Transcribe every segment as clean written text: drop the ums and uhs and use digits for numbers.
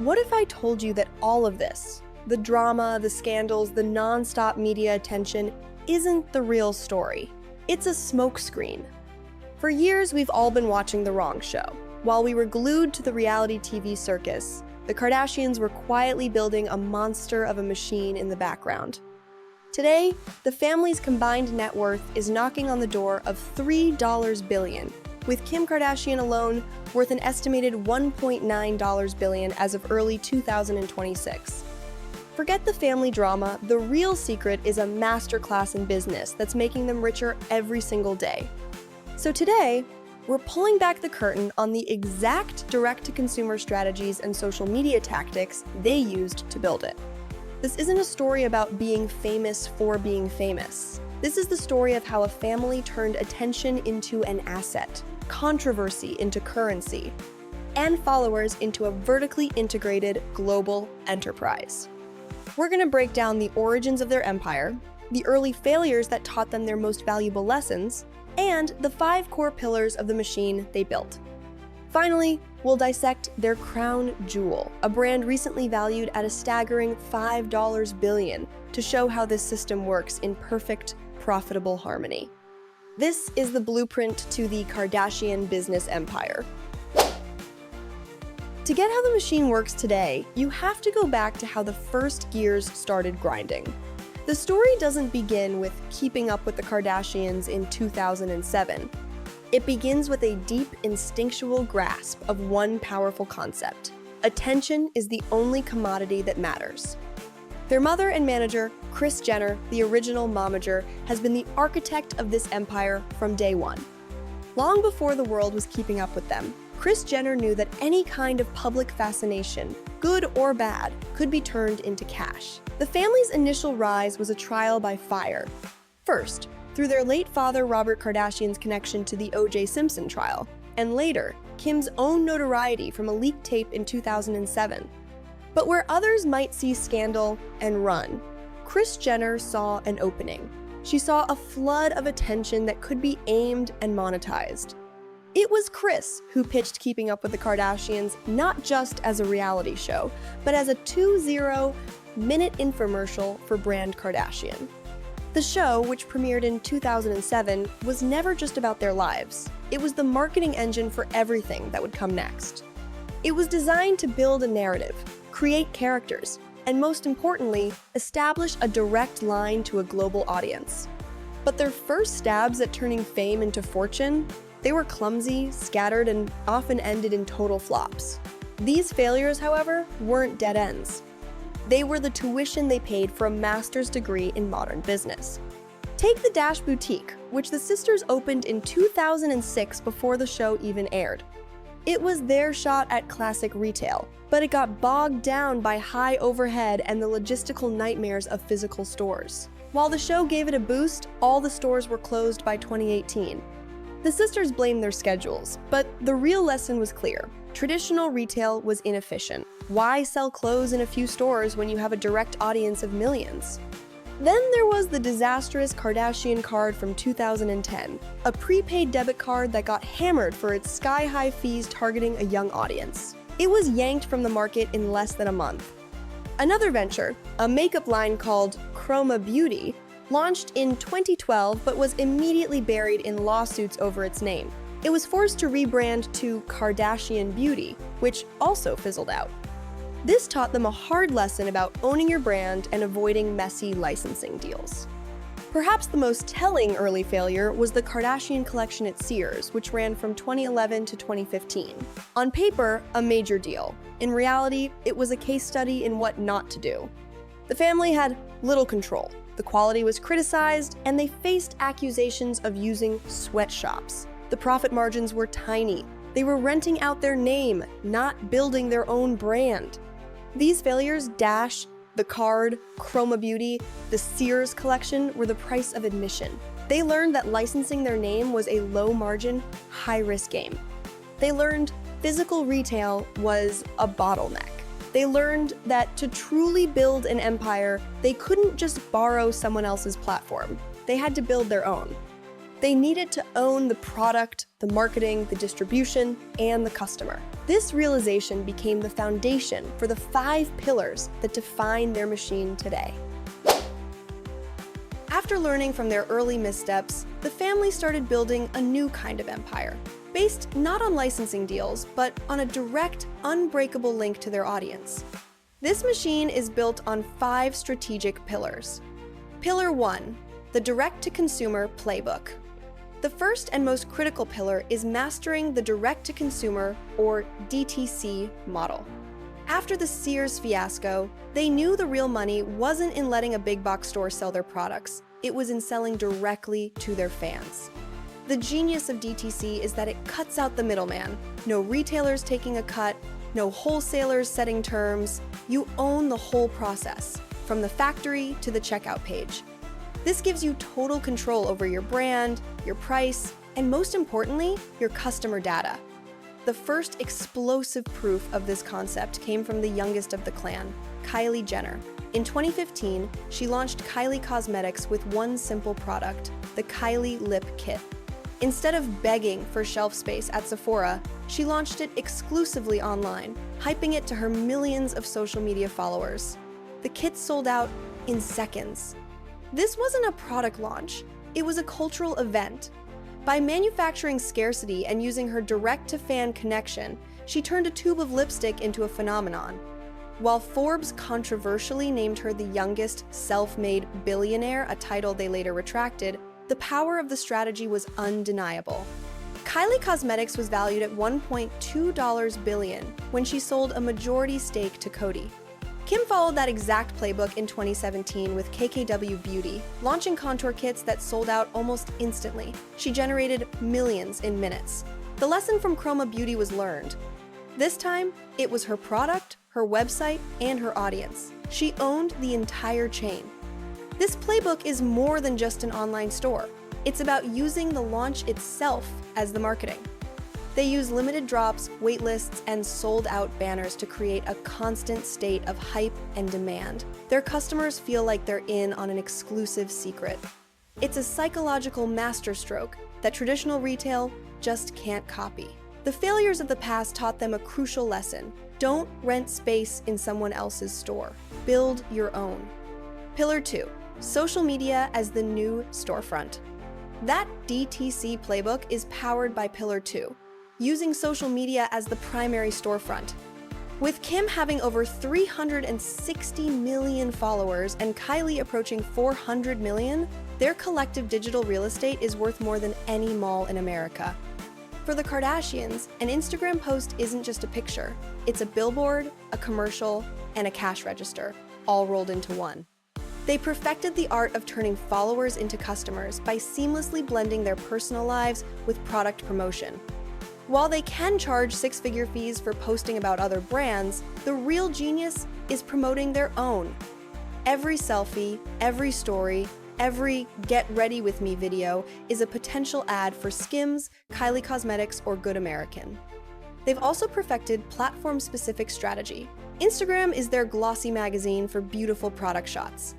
What if I told you that all of this, the drama, the scandals, the non-stop media attention, isn't the real story? It's a smokescreen. For years, we've all been watching the wrong show. While we were glued to the reality TV circus, the Kardashians were quietly building a monster of a machine in the background. Today, the family's combined net worth is knocking on the door of $3 billion, with Kim Kardashian alone worth an estimated $1.9 billion as of early 2026. Forget the family drama, the real secret is a masterclass in business that's making them richer every single day. So today, we're pulling back the curtain on the exact direct-to-consumer strategies and social media tactics they used to build it. This isn't a story about being famous for being famous. This is the story of how a family turned attention into an asset, controversy into currency, and followers into a vertically integrated global enterprise. We're going to break down the origins of their empire, the early failures that taught them their most valuable lessons, and the 5 core pillars of the machine they built. Finally, we'll dissect their crown jewel, a brand recently valued at a staggering $5 billion, to show how this system works in perfect, profitable harmony. This is the blueprint to the Kardashian business empire. To get how the machine works today, you have to go back to how the first gears started grinding. The story doesn't begin with keeping up with the Kardashians in 2007. It begins with a deep instinctual grasp of one powerful concept: attention is the only commodity that matters. Their mother and manager, Kris Jenner, the original momager, has been the architect of this empire from day one. Long before the world was keeping up with them, Kris Jenner knew that any kind of public fascination, good or bad, could be turned into cash. The family's initial rise was a trial by fire. First, through their late father Robert Kardashian's connection to the O.J. Simpson trial, and later, Kim's own notoriety from a leaked tape in 2007. But where others might see scandal and run, Kris Jenner saw an opening. She saw a flood of attention that could be aimed and monetized. It was Kris who pitched Keeping Up with the Kardashians not just as a reality show, but as a 20-minute infomercial for brand Kardashian. The show, which premiered in 2007, was never just about their lives. It was the marketing engine for everything that would come next. It was designed to build a narrative, create characters, and most importantly, establish a direct line to a global audience. But their first stabs at turning fame into fortune, they were clumsy, scattered, and often ended in total flops. These failures, however, weren't dead ends. They were the tuition they paid for a master's degree in modern business. Take the Dash Boutique, which the sisters opened in 2006 before the show even aired. It was their shot at classic retail, but it got bogged down by high overhead and the logistical nightmares of physical stores. While the show gave it a boost, all the stores were closed by 2018. The sisters blamed their schedules, but the real lesson was clear. Traditional retail was inefficient. Why sell clothes in a few stores when you have a direct audience of millions? Then there was the disastrous Kardashian Kard from 2010, a prepaid debit card that got hammered for its sky-high fees targeting a young audience. It was yanked from the market in less than a month. Another venture, a makeup line called Khroma Beauty, launched in 2012 but was immediately buried in lawsuits over its name. It was forced to rebrand to Kardashian Beauty, which also fizzled out. This taught them a hard lesson about owning your brand and avoiding messy licensing deals. Perhaps the most telling early failure was the Kardashian collection at Sears, which ran from 2011 to 2015. On paper, a major deal. In reality, it was a case study in what not to do. The family had little control. The quality was criticized, and they faced accusations of using sweatshops. The profit margins were tiny. They were renting out their name, not building their own brand. These failures, Dash, the Kard, Khroma Beauty, the Sears collection, were the price of admission. They learned that licensing their name was a low-margin, high-risk game. They learned physical retail was a bottleneck. They learned that to truly build an empire, they couldn't just borrow someone else's platform. They had to build their own. They needed to own the product, the marketing, the distribution, and the customer. This realization became the foundation for the 5 pillars that define their machine today. After learning from their early missteps, the family started building a new kind of empire, based not on licensing deals, but on a direct, unbreakable link to their audience. This machine is built on 5 strategic pillars. Pillar 1, the direct-to-consumer playbook. The first and most critical pillar is mastering the direct-to-consumer, or DTC, model. After the Sears fiasco, they knew the real money wasn't in letting a big box store sell their products, it was in selling directly to their fans. The genius of DTC is that it cuts out the middleman. No retailers taking a cut, no wholesalers setting terms. You own the whole process, from the factory to the checkout page. This gives you total control over your brand, your price, and most importantly, your customer data. The first explosive proof of this concept came from the youngest of the clan, Kylie Jenner. In 2015, she launched Kylie Cosmetics with one simple product, the Kylie Lip Kit. Instead of begging for shelf space at Sephora, she launched it exclusively online, hyping it to her millions of social media followers. The kit sold out in seconds. This wasn't a product launch, it was a cultural event. By manufacturing scarcity and using her direct-to-fan connection, she turned a tube of lipstick into a phenomenon. While Forbes controversially named her the youngest self-made billionaire, a title they later retracted, the power of the strategy was undeniable. Kylie Cosmetics was valued at $1.2 billion when she sold a majority stake to Coty. Kim followed that exact playbook in 2017 with KKW Beauty, launching contour kits that sold out almost instantly. She generated millions in minutes. The lesson from Khroma Beauty was learned. This time, it was her product, her website, and her audience. She owned the entire chain. This playbook is more than just an online store. It's about using the launch itself as the marketing. They use limited drops, wait lists, and sold-out banners to create a constant state of hype and demand. Their customers feel like they're in on an exclusive secret. It's a psychological masterstroke that traditional retail just can't copy. The failures of the past taught them a crucial lesson. Don't rent space in someone else's store. Build your own. Pillar 2, social media as the new storefront. That DTC playbook is powered by Pillar 2. Using social media as the primary storefront. With Kim having over 360 million followers and Kylie approaching 400 million, their collective digital real estate is worth more than any mall in America. For the Kardashians, an Instagram post isn't just a picture. It's a billboard, a commercial, and a cash register, all rolled into one. They perfected the art of turning followers into customers by seamlessly blending their personal lives with product promotion. While they can charge 6-figure fees for posting about other brands, the real genius is promoting their own. Every selfie, every story, every get ready with me video is a potential ad for SKIMS, Kylie Cosmetics, or Good American. They've also perfected platform-specific strategy. Instagram is their glossy magazine for beautiful product shots.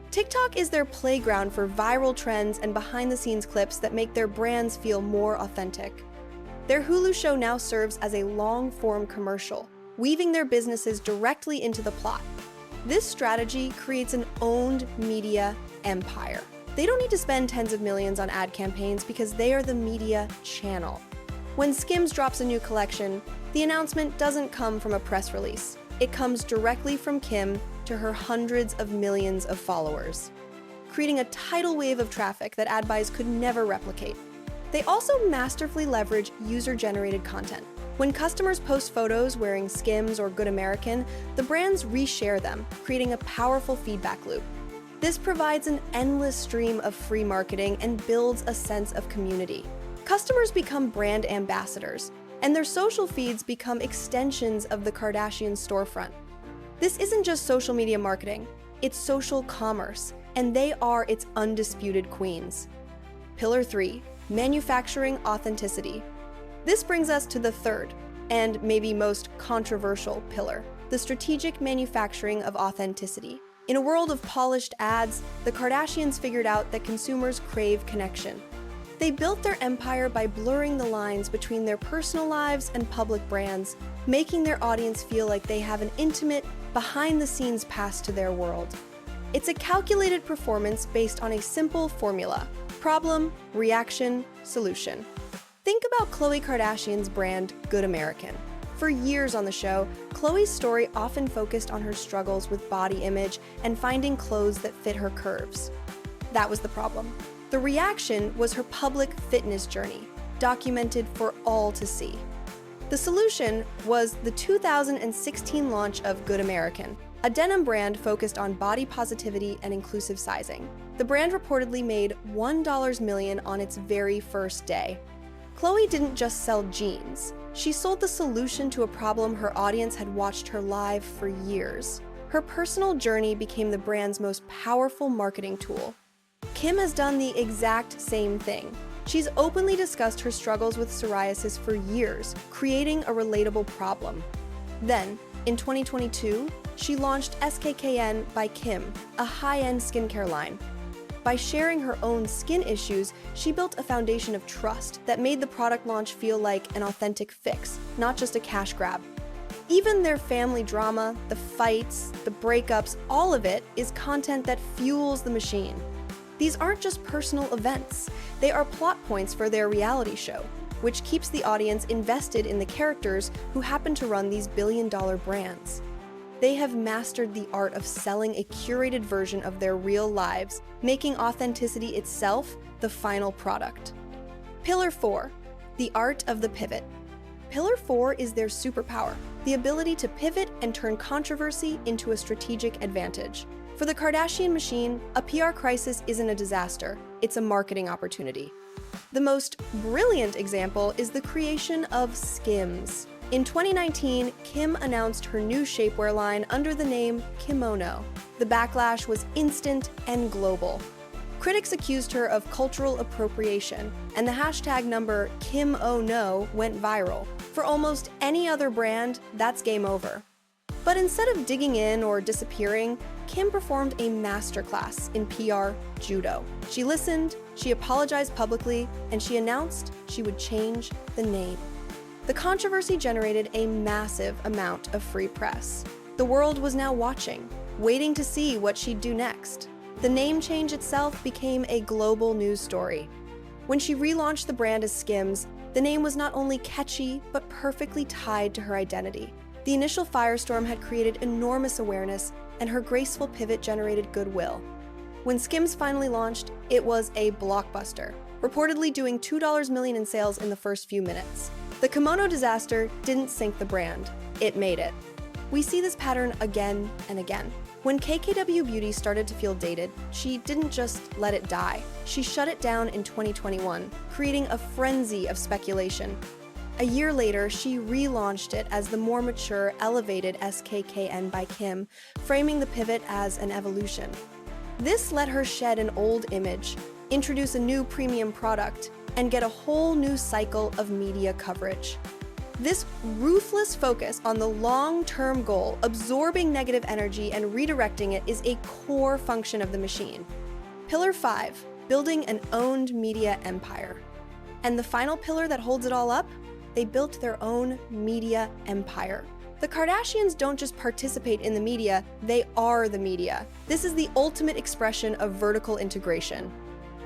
TikTok is their playground for viral trends and behind-the-scenes clips that make their brands feel more authentic. Their Hulu show now serves as a long-form commercial, weaving their businesses directly into the plot. This strategy creates an owned media empire. They don't need to spend tens of millions on ad campaigns because they are the media channel. When SKIMS drops a new collection, the announcement doesn't come from a press release. It comes directly from Kim to her hundreds of millions of followers, creating a tidal wave of traffic that ad buys could never replicate. They also masterfully leverage user-generated content. When customers post photos wearing SKIMS or Good American, the brands reshare them, creating a powerful feedback loop. This provides an endless stream of free marketing and builds a sense of community. Customers become brand ambassadors, and their social feeds become extensions of the Kardashian storefront. This isn't just social media marketing, it's social commerce, and they are its undisputed queens. Pillar 3. Manufacturing authenticity. This brings us to the third, and maybe most controversial pillar, the strategic manufacturing of authenticity. In a world of polished ads, the Kardashians figured out that consumers crave connection. They built their empire by blurring the lines between their personal lives and public brands, making their audience feel like they have an intimate, behind-the-scenes pass to their world. It's a calculated performance based on a simple formula: problem, reaction, solution. Think about Khloe Kardashian's brand, Good American. For years on the show, Khloe's story often focused on her struggles with body image and finding clothes that fit her curves. That was the problem. The reaction was her public fitness journey, documented for all to see. The solution was the 2016 launch of Good American, a denim brand focused on body positivity and inclusive sizing. The brand reportedly made $1 million on its very first day. Khloe didn't just sell jeans. She sold the solution to a problem her audience had watched her live for years. Her personal journey became the brand's most powerful marketing tool. Kim has done the exact same thing. She's openly discussed her struggles with psoriasis for years, creating a relatable problem. Then, in 2022, she launched SKKN by Kim, a high-end skincare line. By sharing her own skin issues, she built a foundation of trust that made the product launch feel like an authentic fix, not just a cash grab. Even their family drama, the fights, the breakups, all of it is content that fuels the machine. These aren't just personal events, they are plot points for their reality show, which keeps the audience invested in the characters who happen to run these billion-dollar brands. They have mastered the art of selling a curated version of their real lives, making authenticity itself the final product. Pillar 4. The art of the pivot. Pillar 4 is their superpower, the ability to pivot and turn controversy into a strategic advantage. For the Kardashian machine, a PR crisis isn't a disaster, it's a marketing opportunity. The most brilliant example is the creation of SKIMS. In 2019, Kim announced her new shapewear line under the name Kimono. The backlash was instant and global. Critics accused her of cultural appropriation, and the hashtag number #KimOhNo went viral. For almost any other brand, that's game over. But instead of digging in or disappearing, Kim performed a masterclass in PR judo. She listened, she apologized publicly, and she announced she would change the name. The controversy generated a massive amount of free press. The world was now watching, waiting to see what she'd do next. The name change itself became a global news story. When she relaunched the brand as SKIMS, the name was not only catchy, but perfectly tied to her identity. The initial firestorm had created enormous awareness, and her graceful pivot generated goodwill. When SKIMS finally launched, it was a blockbuster, reportedly doing $2 million in sales in the first few minutes. The kimono disaster didn't sink the brand, it made it. We see this pattern again and again. When KKW Beauty started to feel dated, she didn't just let it die. She shut it down in 2021, creating a frenzy of speculation. A year later, she relaunched it as the more mature, elevated SKKN by Kim, framing the pivot as an evolution. This let her shed an old image, introduce a new premium product, and get a whole new cycle of media coverage. This ruthless focus on the long-term goal, absorbing negative energy and redirecting it, is a core function of the machine. Pillar 5, building an owned media empire. And the final pillar that holds it all up? They built their own media empire. The Kardashians don't just participate in the media, they are the media. This is the ultimate expression of vertical integration.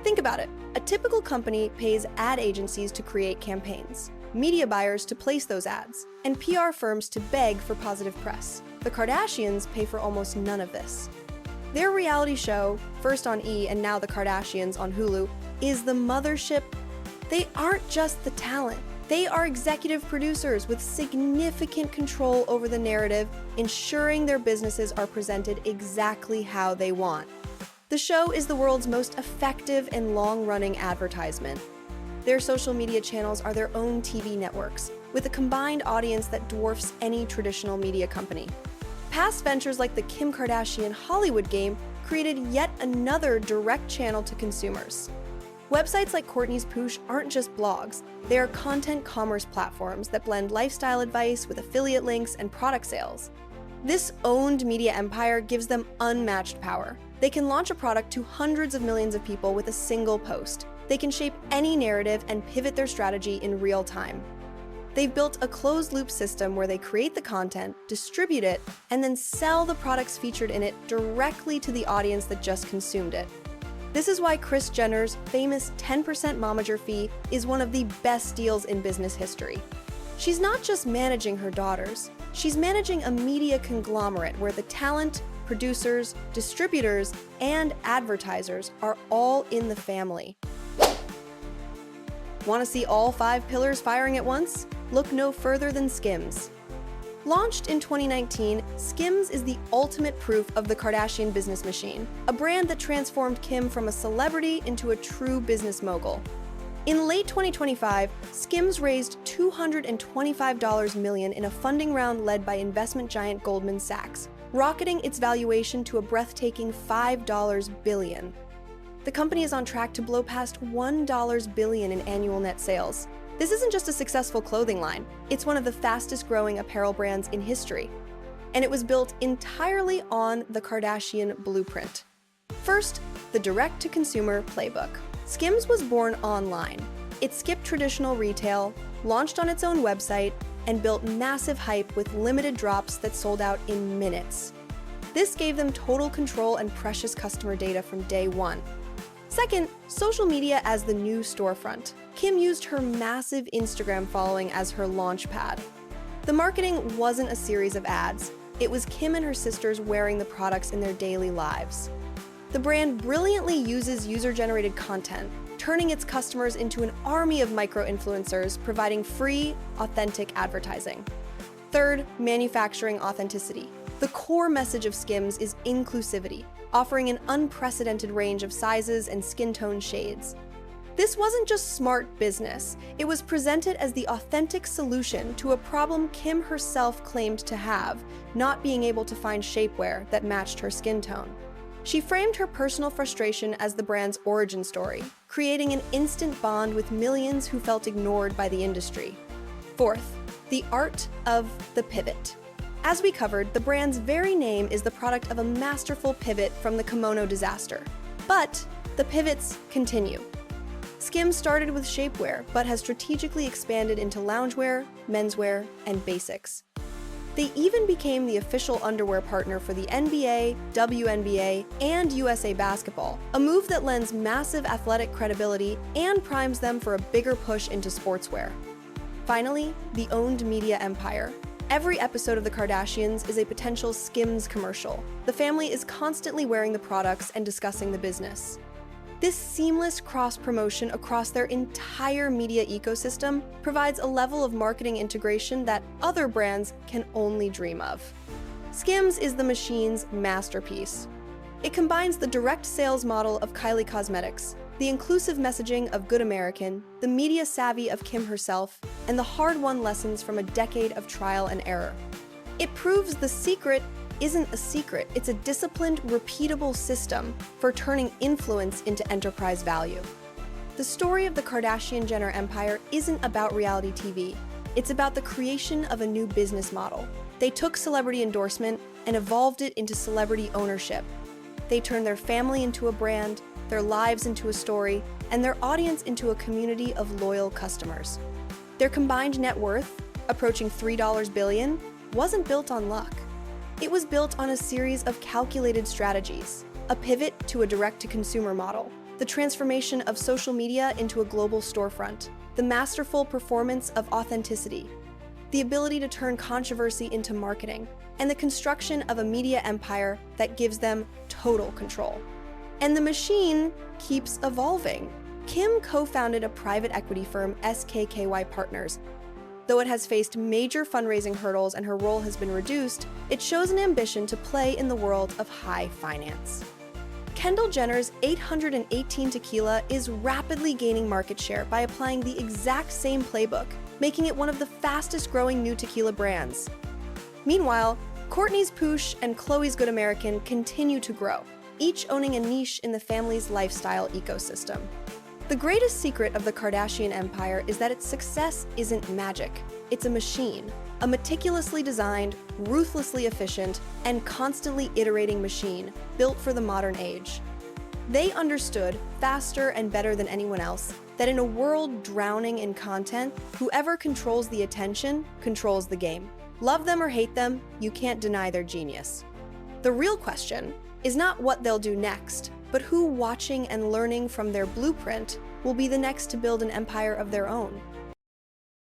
Think about it. A typical company pays ad agencies to create campaigns, media buyers to place those ads, and PR firms to beg for positive press. The Kardashians pay for almost none of this. Their reality show, first on E! And now The Kardashians on Hulu, is the mothership. They aren't just the talent. They are executive producers with significant control over the narrative, ensuring their businesses are presented exactly how they want. The show is the world's most effective and long-running advertisement. Their social media channels are their own TV networks, with a combined audience that dwarfs any traditional media company. Past ventures like the Kim Kardashian Hollywood game created yet another direct channel to consumers. Websites like Kourtney's Poosh aren't just blogs, they are content commerce platforms that blend lifestyle advice with affiliate links and product sales. This owned media empire gives them unmatched power. They can launch a product to hundreds of millions of people with a single post. They can shape any narrative and pivot their strategy in real time. They've built a closed-loop system where they create the content, distribute it, and then sell the products featured in it directly to the audience that just consumed it. This is why Kris Jenner's famous 10% momager fee is one of the best deals in business history. She's not just managing her daughters, she's managing a media conglomerate where the talent, producers, distributors, and advertisers are all in the family. Want to see all 5 pillars firing at once? Look no further than SKIMS. Launched in 2019, SKIMS is the ultimate proof of the Kardashian business machine, a brand that transformed Kim from a celebrity into a true business mogul. In late 2025, SKIMS raised $225 million in a funding round led by investment giant Goldman Sachs, rocketing its valuation to a breathtaking $5 billion. The company is on track to blow past $1 billion in annual net sales. This isn't just a successful clothing line, it's one of the fastest growing apparel brands in history. And it was built entirely on the Kardashian blueprint. First, the direct-to-consumer playbook. SKIMS was born online. It skipped traditional retail, launched on its own website, and built massive hype with limited drops that sold out in minutes. This gave them total control and precious customer data from day one. Second, social media as the new storefront. Kim used her massive Instagram following as her launch pad. The marketing wasn't a series of ads. It was Kim and her sisters wearing the products in their daily lives. The brand brilliantly uses user-generated content, turning its customers into an army of micro-influencers, providing free, authentic advertising. Third, manufacturing authenticity. The core message of SKIMS is inclusivity, offering an unprecedented range of sizes and skin tone shades. This wasn't just smart business, it was presented as the authentic solution to a problem Kim herself claimed to have, not being able to find shapewear that matched her skin tone. She framed her personal frustration as the brand's origin story, creating an instant bond with millions who felt ignored by the industry. Fourth, the art of the pivot. As we covered, the brand's very name is the product of a masterful pivot from the kimono disaster. But the pivots continue. SKIMS started with shapewear, but has strategically expanded into loungewear, menswear, and basics. They even became the official underwear partner for the NBA, WNBA, and USA Basketball, a move that lends massive athletic credibility and primes them for a bigger push into sportswear. Finally, the owned media empire. Every episode of The Kardashians is a potential SKIMS commercial. The family is constantly wearing the products and discussing the business. This seamless cross-promotion across their entire media ecosystem provides a level of marketing integration that other brands can only dream of. SKIMS is the machine's masterpiece. It combines the direct sales model of Kylie Cosmetics, the inclusive messaging of Good American, the media savvy of Kim herself, and the hard-won lessons from a decade of trial and error. It proves the secret isn't a secret, it's a disciplined, repeatable system for turning influence into enterprise value. The story of the Kardashian-Jenner empire isn't about reality TV. It's about the creation of a new business model. They took celebrity endorsement and evolved it into celebrity ownership. They turned their family into a brand, their lives into a story, and their audience into a community of loyal customers. Their combined net worth, approaching $3 billion, wasn't built on luck. It was built on a series of calculated strategies, a pivot to a direct-to-consumer model, the transformation of social media into a global storefront, the masterful performance of authenticity, the ability to turn controversy into marketing, and the construction of a media empire that gives them total control. And the machine keeps evolving. Kim co-founded a private equity firm, SKKY Partners. Though it has faced major fundraising hurdles and her role has been reduced, it shows an ambition to play in the world of high finance. Kendall Jenner's 818 Tequila is rapidly gaining market share by applying the exact same playbook, making it one of the fastest growing new tequila brands. Meanwhile, Kourtney's Poosh and Khloe's Good American continue to grow, each owning a niche in the family's lifestyle ecosystem. The greatest secret of the Kardashian empire is that its success isn't magic. It's a machine, a meticulously designed, ruthlessly efficient, and constantly iterating machine built for the modern age. They understood, faster and better than anyone else, that in a world drowning in content, whoever controls the attention controls the game. Love them or hate them, you can't deny their genius. The real question is not what they'll do next, but who, watching and learning from their blueprint, will be the next to build an empire of their own.